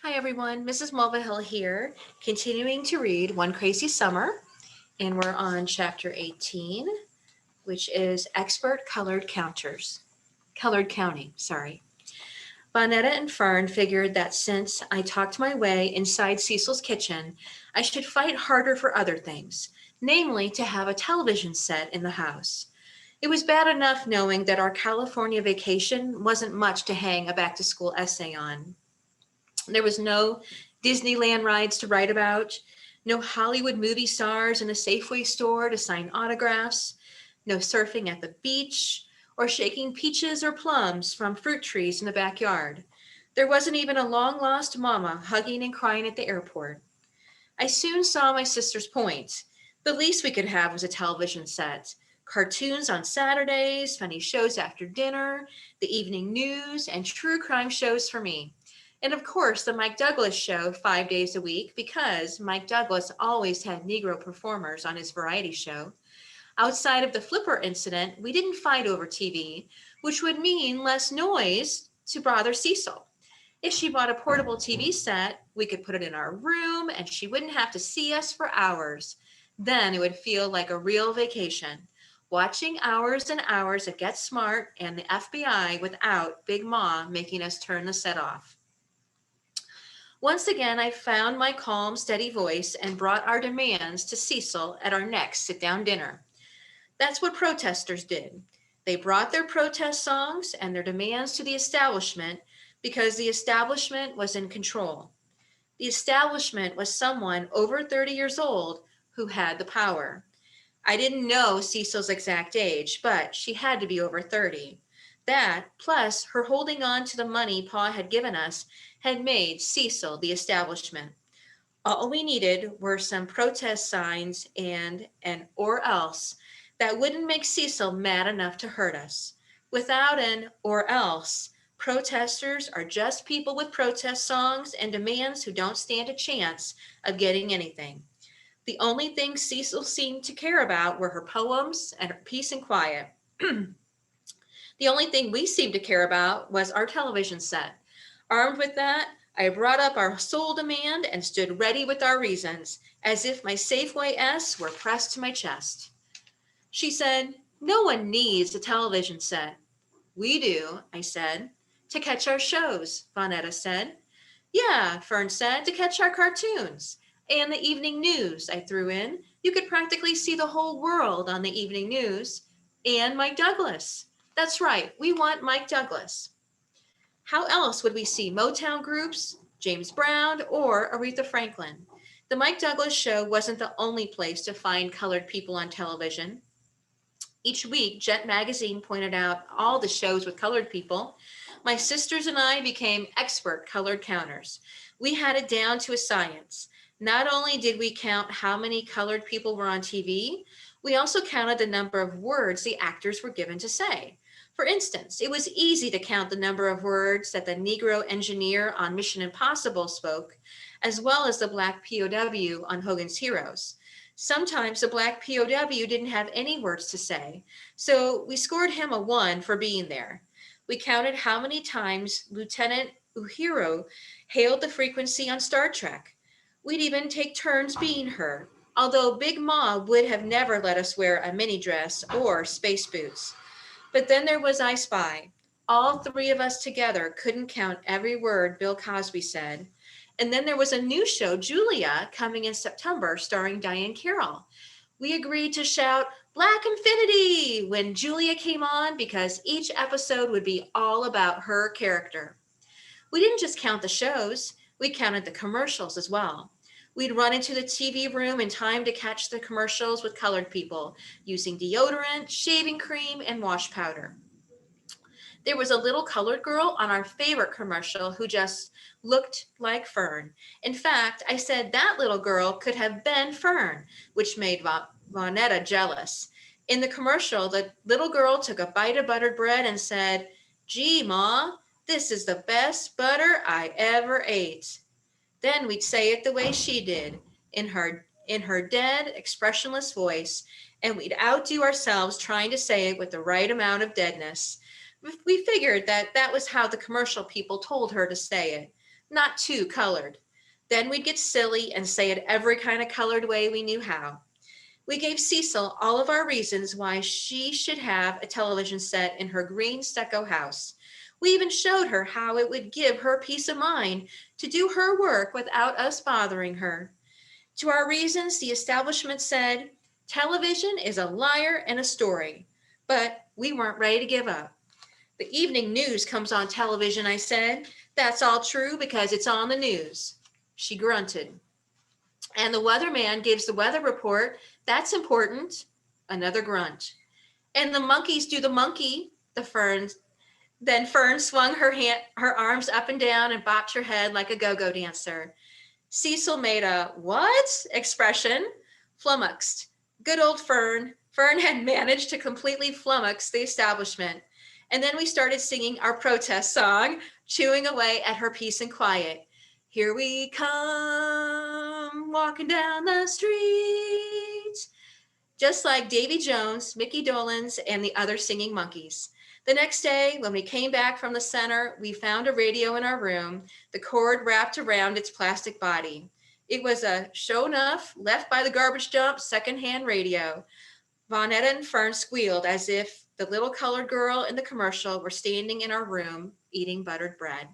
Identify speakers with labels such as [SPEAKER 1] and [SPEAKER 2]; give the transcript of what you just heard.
[SPEAKER 1] Hi everyone, Mrs. Mulvihill here, continuing to read One Crazy Summer, and we're on chapter 18, which is Expert Colored Counting, sorry. Bonetta and Fern figured that since I talked my way inside Cecil's kitchen, I should fight harder for other things, namely to have a television set in the house. It was bad enough knowing that our California vacation wasn't much to hang a back to school essay on. There was no Disneyland rides to write about, no Hollywood movie stars in a Safeway store to sign autographs, no surfing at the beach, or shaking peaches or plums from fruit trees in the backyard. There wasn't even a long lost mama hugging and crying at the airport. I soon saw my sister's point. The least we could have was a television set. Cartoons on Saturdays, funny shows after dinner, the evening news, and true crime shows for me. And of course, the Mike Douglas show 5 days a week because Mike Douglas always had Negro performers on his variety show. Outside of the flipper incident, we didn't fight over TV, which would mean less noise to bother Cecil. If she bought a portable TV set, we could put it in our room and she wouldn't have to see us for hours. Then it would feel like a real vacation. Watching hours and hours of Get Smart and the FBI without Big Ma making us turn the set off. Once again, I found my calm, steady voice and brought our demands to Cecil at our next sit down dinner. That's what protesters did. They brought their protest songs and their demands to the establishment because the establishment was in control. The establishment was someone over 30 years old who had the power. I didn't know Cecil's exact age, but she had to be over 30. That, plus her holding on to the money Pa had given us, had made Cecil the establishment. All we needed were some protest signs and an or else that wouldn't make Cecil mad enough to hurt us. Without an or else, protesters are just people with protest songs and demands who don't stand a chance of getting anything. The only things Cecil seemed to care about were her poems and her peace and quiet. The only thing we seemed to care about was our television set. Armed with that, I brought up our sole demand and stood ready with our reasons, as if my Safeway S were pressed to my chest. She said, "No one needs a television set." "We do," I said. "To catch our shows," Vonetta said. "Yeah," Fern said, "to catch our cartoons." "And the evening news," I threw in. "You could practically see the whole world on the evening news." "And Mike Douglas." "That's right, we want Mike Douglas." How else would we see Motown groups, James Brown, or Aretha Franklin? The Mike Douglas show wasn't the only place to find colored people on television. Each week, Jet Magazine pointed out all the shows with colored people. My sisters and I became expert colored counters. We had it down to a science. Not only did we count how many colored people were on TV, we also counted the number of words the actors were given to say. For instance, it was easy to count the number of words that the Negro engineer on Mission Impossible spoke, as well as the Black POW on Hogan's Heroes. Sometimes the Black POW didn't have any words to say, so we scored him a 1 for being there. We counted how many times Lieutenant Uhiro hailed the frequency on Star Trek. We'd even take turns being her, although Big Ma would have never let us wear a mini dress or space boots. But then there was I Spy. All three of us together couldn't count every word Bill Cosby said. And then there was a new show, Julia, coming in September, starring Diane Carroll. We agreed to shout Black Infinity when Julia came on because each episode would be all about her character. We didn't just count the shows, we counted the commercials as well. We'd run into the TV room in time to catch the commercials with colored people using deodorant, shaving cream, and wash powder. There was a little colored girl on our favorite commercial who just looked like Fern. In fact, I said that little girl could have been Fern, which made Vonetta jealous. In the commercial, the little girl took a bite of buttered bread and said, "Gee, Ma, this is the best butter I ever ate." Then we'd say it the way she did, in her dead, expressionless voice, and we'd outdo ourselves trying to say it with the right amount of deadness. We figured that was how the commercial people told her to say it. not too colored. Then we'd get silly and say it every kind of colored way we knew how. We gave Cecil all of our reasons why she should have a television set in her green stucco house. We even showed her how it would give her peace of mind to do her work without us bothering her. To our reasons, the establishment said, television is a liar and a story. But we weren't ready to give up. The evening news comes on television, I said. That's all true because it's on the news. She grunted. And the weatherman gives the weather report. That's important. Another grunt. And the monkeys do the monkey, the ferns. Then Fern swung her arms up and down and bopped her head like a go-go dancer. Cecil made a what expression, flummoxed. Good old Fern. Fern had managed to completely flummox the establishment. And then we started singing our protest song, chewing away at her peace and quiet. Here we come, walking down the street. Just like Davy Jones, Mickey Dolenz, and the other singing monkeys. The next day, when we came back from the center, we found a radio in our room, the cord wrapped around its plastic body. It was a show enough, left by the garbage dump, secondhand radio. Vonetta and Fern squealed as if the little colored girl in the commercial were standing in our room eating buttered bread.